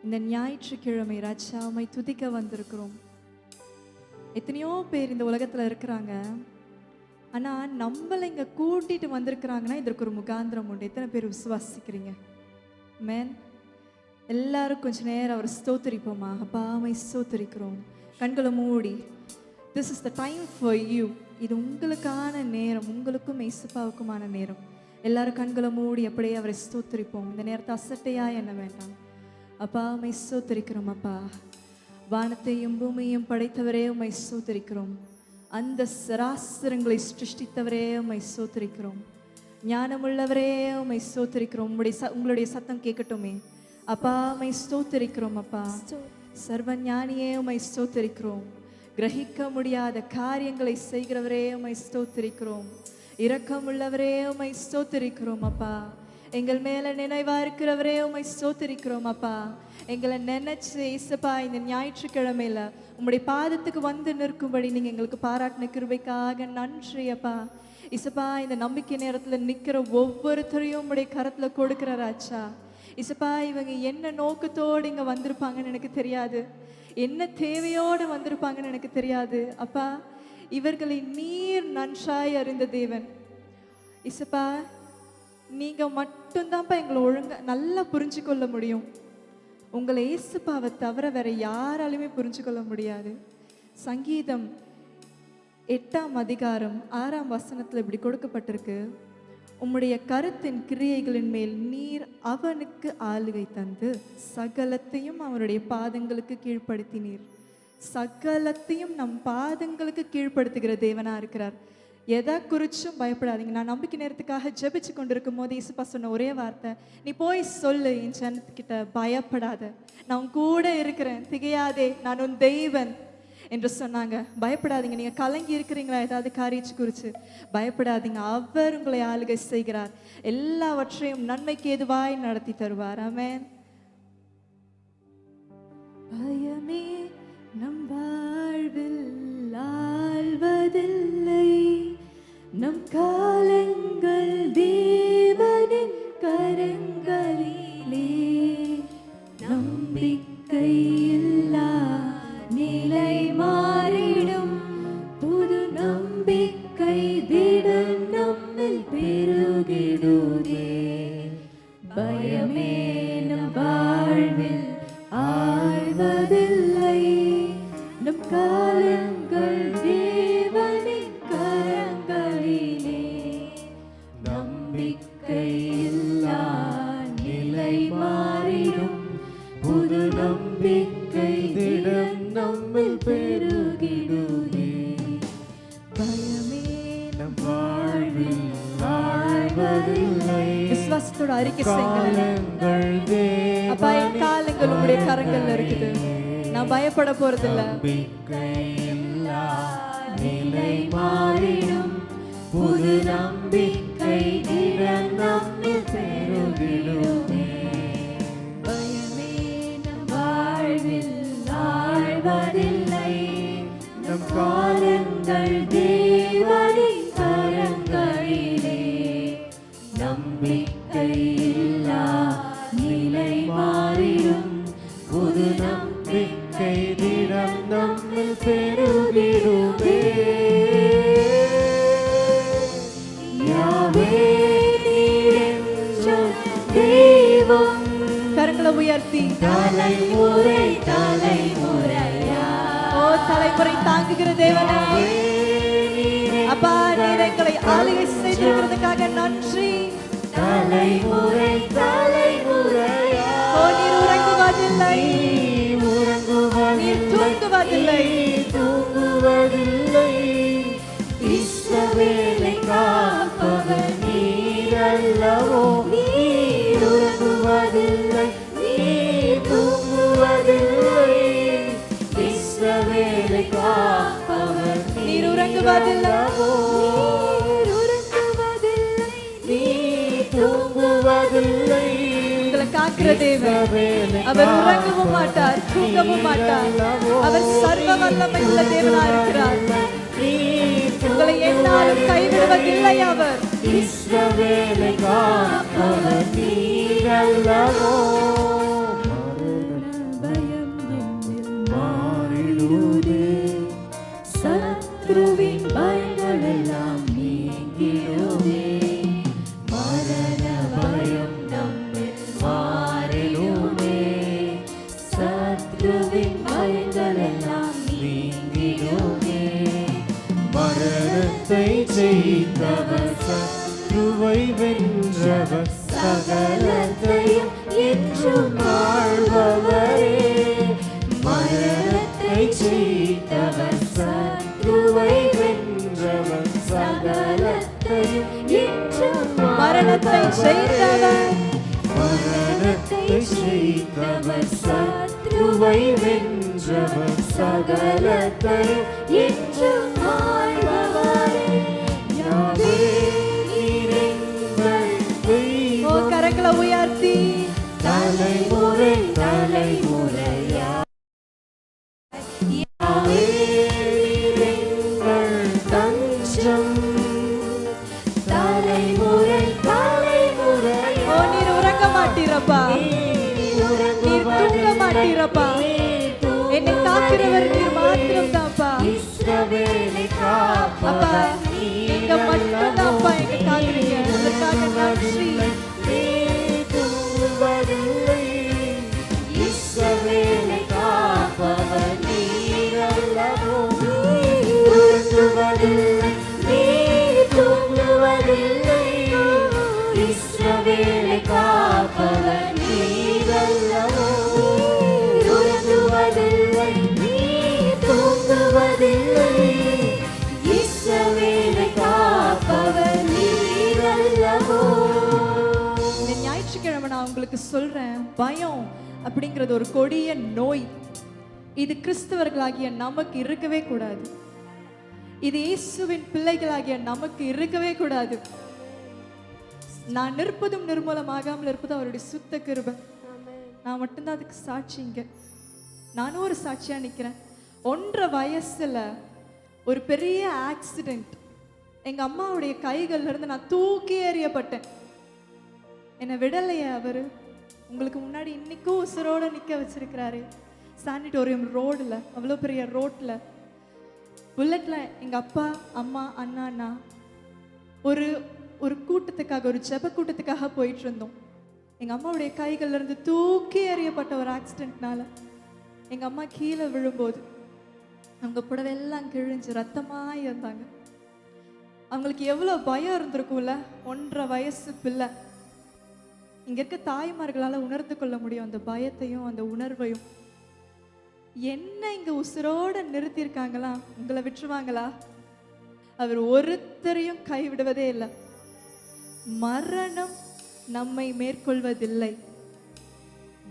இந்த ஞாயிற்றுக்கிழமை ராஜா உம்மை துதிக்க வந்திருக்கிறோம். எத்தனையோ பேர் இந்த உலகத்துல இருக்கிறாங்க, ஆனா நம்மளை இங்க கூட்டிட்டு வந்திருக்கிறாங்கன்னா இதற்கு ஒரு முகாந்திரம் உண்டு. எத்தனை பேர் விசுவாசிக்கிறீங்க? மேன் எல்லாரும் கொஞ்ச நேரம் அவர் ஸ்தோத்திரிப்போமா? அப்பா உம்மை ஸ்தோத்திரிக்கிறோம். கண்களை மூடி, this is the time for you. இது உங்களுக்கான நேரம், உங்களுக்கும் இயேசுப்பாவுக்குமான நேரம். எல்லாரும் கண்களை மூடி அப்படியே அவரை ஸ்தோத்திரிப்போம். இந்த நேரத்தை அசட்டையா என்ன வேண்டாம். அப்பா உம்மை ஸ்தோத்திரிக்கிறோம். அப்பா, வானத்தையும் பூமியையும் படைத்தவரே உம்மை ஸ்தோத்திரிக்கிறோம். அந்த சராசரங்களை சிருஷ்டித்தவரே உம்மை ஸ்தோத்திரிக்கிறோம். ஞானமுள்ளவரே உம்மை ஸ்தோத்திரிக்கிறோம். உங்களுடைய சத்தம் கேட்கட்டுமே. அப்பா உம்மை ஸ்தோத்திரிக்கிறோம். அப்பா சர்வ ஞானியே உம்மை ஸ்தோத்திரிக்கிறோம். கிரகிக்க முடியாத காரியங்களை செய்கிறவரே உம்மை ஸ்தோத்திரிக்கிறோம். இரக்கமுள்ளவரே உம்மை ஸ்தோத்திரிக்கிறோம். அப்பா, எங்கள் மேல நினைவா இருக்கிறவரே உம்மை ஸ்தோத்திரிக்கிறோம். அப்பா, எங்களை நினைச்சு இயேசுப்பா இந்த ஞாயிற்றுக்கிழமையில உம்முடைய பாதத்துக்கு வந்து நிற்கும்படி நீங்க எங்களுக்கு பாராட்டின கிருபைக்காக நன்றி. அப்பா இசப்பா, இந்த நம்பிக்கை நேரத்துல நிக்கிற ஒவ்வொருத்தரையும் உம்முடைய கரத்துல கொடுக்கிற ராஜா. இசப்பா, இவங்க என்ன நோக்கத்தோடு இங்க வந்திருப்பாங்கன்னு எனக்கு தெரியாது, என்ன தேவையோடு வந்திருப்பாங்கன்னு எனக்கு தெரியாது. அப்பா, இவர்களை நீர் நன்றாய் அறிந்த தேவன். இசப்பா, நீங்க மட்டும்தான்ப்பா எங்களை ஒழுங்கா நல்லா புரிஞ்சு கொள்ள முடியும். உங்களை இயேசுப்பாவை தவிர வேற யாராலுமே புரிஞ்சு கொள்ள முடியாது. சங்கீதம் 8ஆம் அதிகாரம் 6ஆம் வசனத்துல இப்படி கொடுக்கப்பட்டிருக்கு, உம்முடைய கருத்தின் கிரியைகளின் மேல் நீர் அவனுக்கு ஆளுகை தந்து சகலத்தையும் அவனுடைய பாதங்களுக்கு கீழ்ப்படுத்தினீர். சகலத்தையும் நம் பாதங்களுக்கு கீழ்ப்படுத்துகிற தேவனா இருக்கிறார். எதை குறிச்சும் பயப்படாதீங்க. நான் நம்பிக்கை நேரத்துக்காக ஜெபிச்சு கொண்டிருக்கும் போது இயேசுப்பா சொன்ன ஒரே வார்த்தை, நீ போய் சொல்லு என் ஜனத்துக்கிட்ட, பயப்படாத, நான் உன் கூட இருக்கிறேன், திகையாதே, நான் உன் தெய்வன் என்று சொன்னாங்க. பயப்படாதீங்க. நீங்க கலங்கி இருக்கிறீங்களா ஏதாவது காரியத்தை குறித்து? பயப்படாதீங்க. அவர் உங்களை ஆளுகை செய்கிறார். எல்லாவற்றையும் நன்மைக்கு ஏதுவாய் நடத்தி தருவார். ஆமென். பயமே நம் வாழ்வில் ஆழ்வதில்லை, நம் காலங்கள் தேவனின் கரங்களிலே. நம்பிக்கையில்லா நிலை மாறிடும், புது நம்பிக்கை திடம் நம்மில் பெருகிடுதே. பயமே நம் வாழ்வில் ஆழ்வதில்லை, நம் காலங்கள் தேவனின் கரங்களிலே. நம்பிக்கையில்லா நிலை மாறிடும், புது நம்பிக்கை திடம் நம்மில் பெருகிடுதே. பயமே நம் வாழ்வில் ஆழ்வதில்லை. விசுவாசத்தோட அறிக்கை செய்யுங்கள். அப்பா, என் காலங்கள் உங்களுடைய கரங்கள்ல இருக்குது, நான் பயப்பட போறதில்ல. நிலை மாறிடும், புது நம்பிக்கை தினம் நம்மில் பெருகிடுமே. பயமே நம் வாழ்வில் ஆழ்வதில்லை, நம் காலங்கள் தேவனின் கரங்களிலே. நம்பிக்கையில்லா நிலை மாறிடும், புது நம்பிக்கை தினம் நம்மில் பெருகிடுமே. யாவே நீரென்ற தெய்வம். கரங்களை உயர்த்தி தலைமுறை தலைமுறையா, ஓ தலைமுறை தாங்குகிற தேவனே, அப்பா நீர் எங்களை ஆளுகை செய்திருக்கிறதுக்காக நன்றி. தலைமுறை தலைமுறையா, ஓ நீர் உறங்குவதில்லை, நீர் தூங்குவதில்லை, தூங்குவதில்லை. இஸ்ரவேலை காப்பவர் நீர் அல்லவோ. நீர் உறங்குவதில்லை, நீர் தூங்குவதில்லை. இஸ்ரவேலை காப்பவர் நீர் உறங்குவதில்லை, நீர் உறங்குவதில்லை, நீர் தூங்குவதில்லை. உங்களை காக்கிற தேவன். அவர் உறங்கவும் மாட்டார், தூங்கவும் மாட்டார். அவர் சர்வ வல்லமை உள்ள தேவனா இருக்கிறார். உங்களை என்னாலும் கைவிடுவதில்லை அவர். இஸ்ரவேலை காப்பவர் நீர் அல்லவோ. வென்றவர் சகலத்தையும் என்றும் ஆள்பவரே. மரணத்தை ஜெயித்தவர் சத்ருவை வென்றவர் சகலத்தையும் என்றும் மரணத்தை ஜெயித்தவர் மரணத்தை ஜெயித்தவர் சத்ருவை வென்றவர் சகலத்தையும் என்றும் ஆள்பவரே. யாவே நீர் எங்கள் தெய்வம். ஓ கரங்களை உயர்த்தி தலைமுறை தலைமுறையா யாவே நீர் எங்கள் தஞ்சம். தலைமுறை தலைமுறையா ஓ நீர் உறங்க மாட்டீரப்பா, நீர் தூங்க மாட்டீரப்பா. என்னை காக்கிறவர் நீர் மாத்திரம் தான்ப்பா. இஸ்ரவேலை அப்பா காப்பவர் நீங்க மட்டும் தான்ப்பா எங்க காக்குறீங்க. அதற்காக நன்றி. தூங்குவதில்லை. இஸ்ரவேலை காப்பவர் நீர் அல்லவோ. உறங்குவதில்லை, நீர் தூங்குவதில்லை. இஸ்ரவேலை காப்பவர் நீர் அல்லவோ. உறங்குவதில்லை, நீர் தூங்குவதில்லை. இஸ்ரவேலை காப்பவர் நீர் அல்லவோ. இந்த ஞாயிற்றுக்கிழமை நான் உங்களுக்கு சொல்றேன், பயம் அப்படிங்கிறது ஒரு கொடிய நோய். இது கிறிஸ்தவர்களாகிய நமக்கு இருக்கவே கூடாது. இது இயேசுவின் பிள்ளைகளாகிய நமக்கு இருக்கவே கூடாது. நான் நிற்பதும் நிர்மூலமாகாமல் இருப்பதும் அவருடைய சுத்த கிருபை. நான் மட்டும்தான் அதுக்கு சாட்சிங்க. நானும் ஒரு சாட்சியா நிக்கிறேன். 1.5 வயசுல ஒரு பெரிய ஆக்சிடென்ட். எங்க அம்மாவுடைய கைகள்ல இருந்து நான் தூக்கி எறியப்பட்டேன். என்னை விடலையே அவரு. உங்களுக்கு முன்னாடி இன்னைக்கும் உசுரோட நிக்க வச்சிருக்கிறாரு. சானிட்டோரியம் ரோடுல, அவ்வளோ பெரிய ரோட்ல, புல்லட்ல எங்க அப்பா அம்மா அண்ணா நான் ஒரு ஒரு கூட்டத்துக்காக, ஒரு ஜெப கூட்டத்துக்காக போயிட்டு இருந்தோம். எங்க அம்மாவுடைய கைகள்ல இருந்து தூக்கி எறியப்பட்ட ஒரு ஆக்சிடென்ட்னால எங்க அம்மா கீழே விழும்போது அவங்க புடவெல்லாம் கிழிஞ்சு ரத்தமாய் இருந்தாங்க. அவங்களுக்கு எவ்வளோ பயம் இருந்திருக்கும்ல. 1.5 வயசு பிள்ளை. இங்க இருக்க தாய்மார்களால உணர்ந்து கொள்ள முடியும் அந்த பயத்தையும் அந்த உணர்வையும். என்ன இங்க உசுரோட நிறுத்தியிருக்காங்களா? உங்களை விட்டுருவாங்களா? அவர் ஒருத்தரையும் கைவிடுவதே இல்லை. மரணம் நம்மை மேற்கொள்வதில்லை,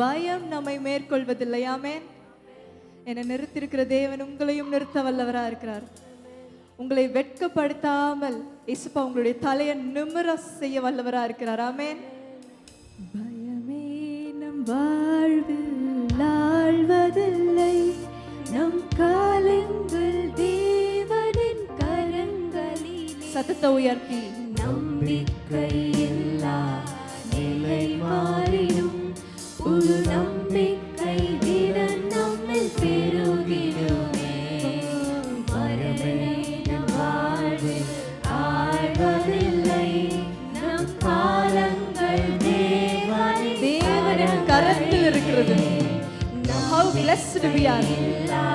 பயம் நம்மை மேற்கொள்வதில்லை. ஆமென். என்னை நிறுத்திருக்கிற தேவன் உங்களையும் நிறுத்த வல்லவரா இருக்கிறார். உங்களை வெட்கப்படுத்தாமல் இயேசுப்பா உங்களுடைய தலையை நிமிர செய்ய வல்லவரா இருக்கிறார். ஆமென். பயமே நம் வாழ்வில் ஆழ்வதில்லை, நம் காலங்கள் தேவனின் கரங்களிலே. சத்தத்தை உயர்த்தி நம்பிக்கை எல்லா நிலை மாறிடும். புது நம்பிக்கை தினம் நம்மில் பெருகிடுமே. மரணமே நம் வாழ்வில் ஆழ்வதில்லை, நம் காலங்கள் தேவனின் கரத்தில் இருக்கிறது. How blessed we are. எல்லா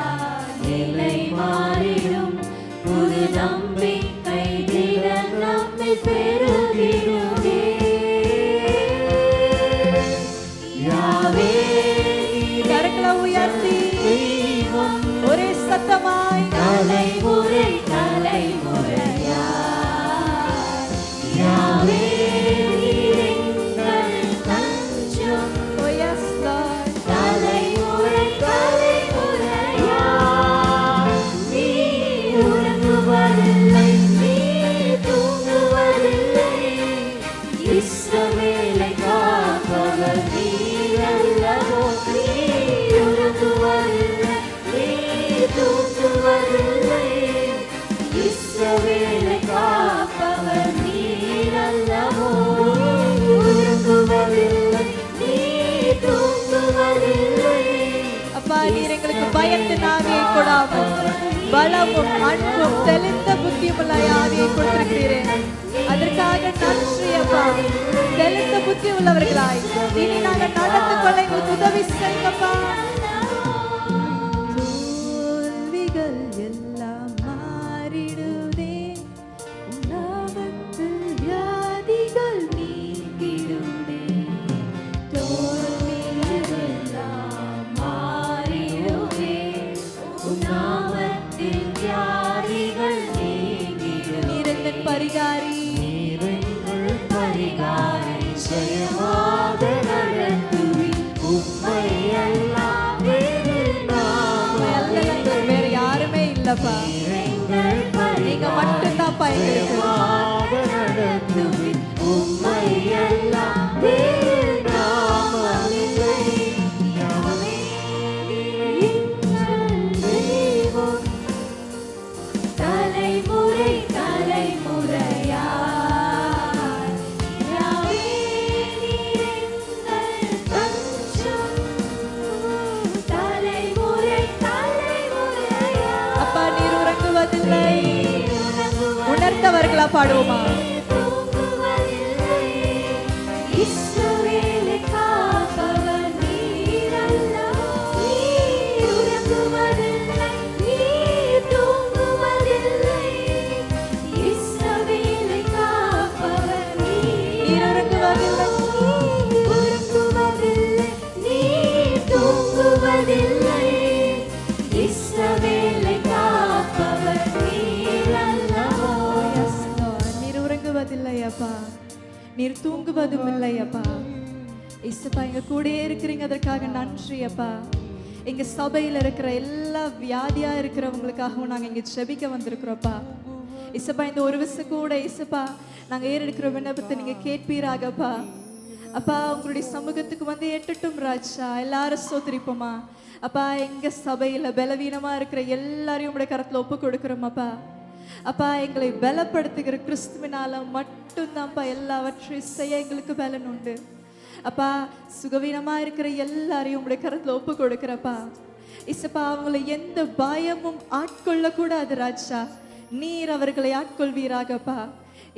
நிலை மாறிடும். புது நம்பிக்கை தினம் நம்மில் பெருகிடுமே. யாவே கரங்களை உயர்த்தி தெய்வம். ஒரே சத்தமாய் தலைமுறை தலைமுறையா யாவே நீர் எங்கள் தஞ்சம். Oh yes Lord. தலைமுறை தலைமுறையா நீ உறங்குவதில்லை, நீ தூங்குவதில்லை. இஸ்ரவேலை காப்பவர் நீர் அல்லவோ. நீ உறங்குவதில்லை, நீ தூங்குவதில்லை. இஸ்ரவேலை காப்பவர் நீர் அல்லவோ. உறங்குவதில்லை, நீ தூங்குவதில்லை. அப்பா நீர் எங்களுக்கு பயத்தின் ஆவியை கொடாமல் பலமும் அன்பும் தெளிந்த புத்தியுமுள்ள ஆவியை கொடுத்திருக்கிறீரே, அதற்காக நன்றி அப்பா. தெளிந்த புத்தி உள்ளவர்களாய் இனி நாங்கள் நடந்து கொள்ள எங்களுக்கு உதவி செய்யுங்கப்பா. தோல்விகள் எல்லாம் மாறிடுதே, உன் நாமத்தில் வியாதிகள் பரிகாரி நீரெங்கள் பரிகாரி ஜெயமாக நடத்துவி உம்மை எல்லாம் வேறு நாமம் அல்ல, வேற யாருமே இல்லப்பா. நீரெங்கள் நீங்க மட்டும்தான்ப்பா எங்களுக்கு. ஜெயமாக நடத்துவி உம்மை எல்லாம் வேறு நாமம் இல்லை யாவே எங்கள் தெய்வம் தலைமுறை தலைமுறையாய் யாவே நீரெங்கள் தஞ்சம் தலைமுறை தலைமுறையாய் அப்பா நீர் உறங்குவதில்லை. உணர்ந்தவர்களா பாடுவோமா? தூங்குவதில்லை இஸ்ரவேலை காப்பவர் நீர் அல்லவோ நீர் உறங்குவதில்லை நீர் தூங்குவதில்லை இஸ்ரவேலை காப்பவர் நீர் உறங்குவதில்லை. உறங்குவதில்லை நீர் தூங்குவதில்லை இஸ்ரவேலை காப்பவர் நீர் அல்லவோ Yes, Lord. நீர் உறங்குவதில்லை அப்பா, நீர் தூங்குவதும் இல்லை அப்பா. இயேசுப்பா எங்க கூடயே இருக்கிறீங்க, அதற்காக நன்றி அப்பா. எங்க சபையில இருக்கிற எல்லா வியாதியா இருக்கிறவங்களுக்காகவும் நாங்க இங்க ஜெபிக்க வந்திருக்கிறோம்ப்பா. இயேசுப்பா இந்த ஒரு விஷயம் கூட இயேசுப்பா நாங்க ஏறெடுக்கிற விண்ணப்பத்தை நீங்க கேட்பீராகப்பா. அப்பா உங்களுடைய சமூகத்துக்கு வந்து எட்டட்டும் ராஜா. எல்லாரும் ஸ்தோத்திரிப்போமா. அப்பா எங்க சபையில பலவீனமா இருக்கிற எல்லாரையும் உங்களுடைய கரத்துல ஒப்பு கொடுக்கிறோம் அப்பா. அப்பா எங்களை பலப்படுத்துகிற கிறிஸ்துவினால மட்டும்தான்ப்பா எல்லாவற்றையும் செய்ய எங்களுக்கு பலன் உண்டு. அப்பா சுகவீனமா இருக்கிற எல்லாரையும் உங்களுடைய கரத்துல ஒப்பு கொடுக்கிறப்பா. இசப்பா அவங்களை எந்த பயமும் ஆட்கொள்ள கூடாது ராஜா. நீர் அவர்களை ஆட்கொள்வீராகப்பா.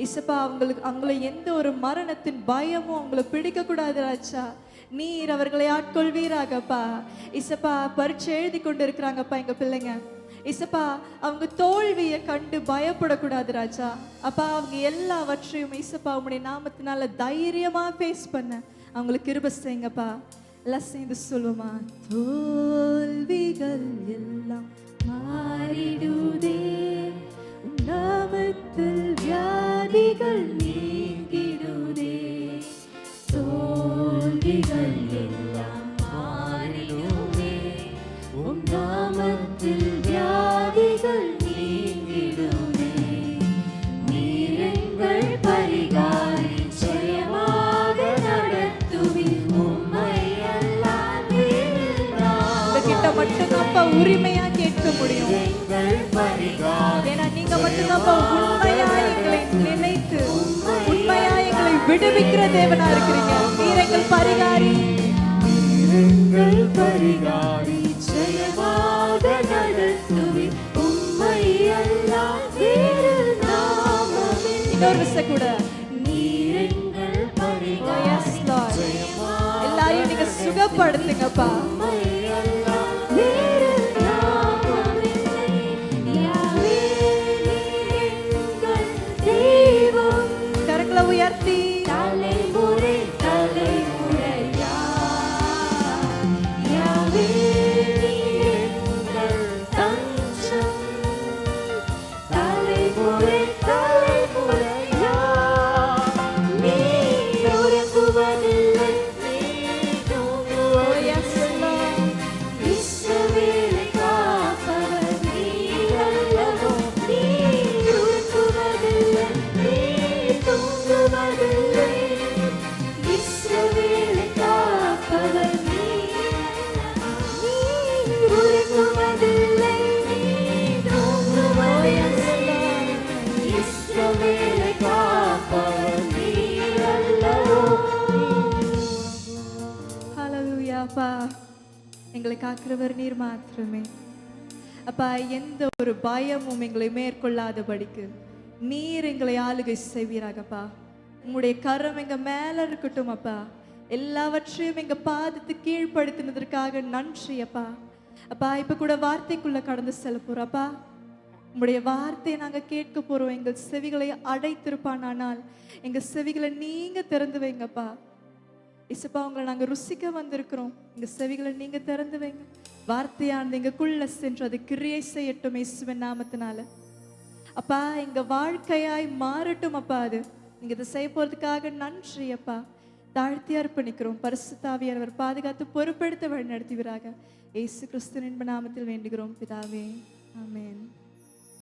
இசப்பா அவங்களை எந்த ஒரு மரணத்தின் பயமும் அவங்களை பிடிக்க கூடாது ராஜா. நீர் அவர்களை ஆட்கொள்வீராகப்பா. இசப்பா பரீட்சை எழுதி கொண்டு இருக்கிறாங்கப்பா எங்க பிள்ளைங்க. இசப்பா அவங்க தோல்வியை கண்டு பயப்படக்கூடாது ராஜா. அப்பா அவங்க எல்லாவற்றையும் இசப்பா உங்களுடைய நாமத்தினால தைரியமா ஃபேஸ் பண்ண அவங்களுக்கு கிருபை செய்யுங்கப்பா. எல்லாம் சேர்ந்து சொல்லுமா. தோல்விகள் எல்லாம் மாறிடுதே உம் நாமத்தில் வியாதிகள் நீங்கிடுதே தோல்விகள் எல்லாம் மாறிடுமே உம் நாமத்தில் வியாதிகள் நீங்கிடுமே நீர் எங்கள் பரிகாரி ஜெயமாக நடத்துவி உம்மை எல்லாம் கிட்ட மட்டும்தான்ப்பா உரிமையா கேட்க முடியும். எங்கள் பரிகாரி ஏன்னா நீங்க மட்டும்தான்ப்பா உண்மையா எங்களை நினைத்து உண்மையா எங்களை விடுவிக்கிற தேவனா இருக்கிறீங்க. நீர் எங்கள் பரிகாரி. எங்கள் பரிகாரி ஜெயமாக நடத்துவி உம்மை எல்லாம் வேறு நாமமே இன்னொரு விஷயம் கூட. நீர் எங்கள் Oh, பரிகாரி yes, Lord. எல்லாரையும் நீங்க சுகப்படுத்துங்கப்பா. உம்மை எல்லாம் வேறு நாமமில்லை யாவே நீர் எங்கள் தெய்வம் கரங்களை உயர்த்தி தலைமுறை தலைமுறையாய் யாவே நீர் எங்கள் தஞ்சம் தலைமுறை தலைமுறையாய் நீர் உறங்குவதில்லை நீர் தூங்குவதில்லை இஸ்ரவேலை காப்பவர் நீர் அல்லவோ நீர் உறங்குவதில்லை நீர் தூங்குவதில்லை இஸ்ரவேலை காப்பவர் நீர் உறங்குவதில்லை நீர் தூங்குவதில்லை இஸ்ரவேலை காப்பவர் நீர் அல்லவோ ஹல்லேலூயா. அப்பா எங்களை காக்கிறவர் நீர் மாத்திரமே. அப்பா எந்த ஒரு பயமும் எங்களை மேற்கொள்ளாதபடிக்கு நீர் எங்களை ஆளுகை செய்வீராகப்பா. உங்களுடைய கரம் எங்க மேல இருக்கட்டும் அப்பா. எல்லாவற்றையும் எங்க பாதத்து கீழ்ப்படுத்தினதற்காக நன்றி அப்பா. அப்பா இப்ப கூட வார்த்தைக்குள்ள கடந்து செல்ல போறப்பா. உங்களுடைய வார்த்தையை நாங்க கேட்க போறோம். எங்கள் செவிகளை அடைத்திருப்பானால் எங்க செவிகளை நீங்க திறந்து வைங்கப்பா. இசப்பா உங்களை நாங்க ருசிக்க வந்திருக்கிறோம். எங்க செவிகளை நீங்க திறந்து வைங்க. வார்த்தையானது எங்களுக்குள்ள சென்று அது கிரியை செய்யட்டும் இயேசுவின் நாமத்தினால. அப்பா எங்க வாழ்க்கையாய் மாறட்டும் அப்பா. அது நீங்க இதை செய்ய போறதுக்காக நன்றி அப்பா. தாழ்த்தி அர்ப்பணிக்கிறோம். பரிசுத்த ஆவியானவர் பாதுகாத்து பொறுப்படுத்த வழி நடத்துவீராக. இயேசு கிறிஸ்துவின் நாமத்தில் வேண்டுகிறோம் பிதாவே, ஆமென்.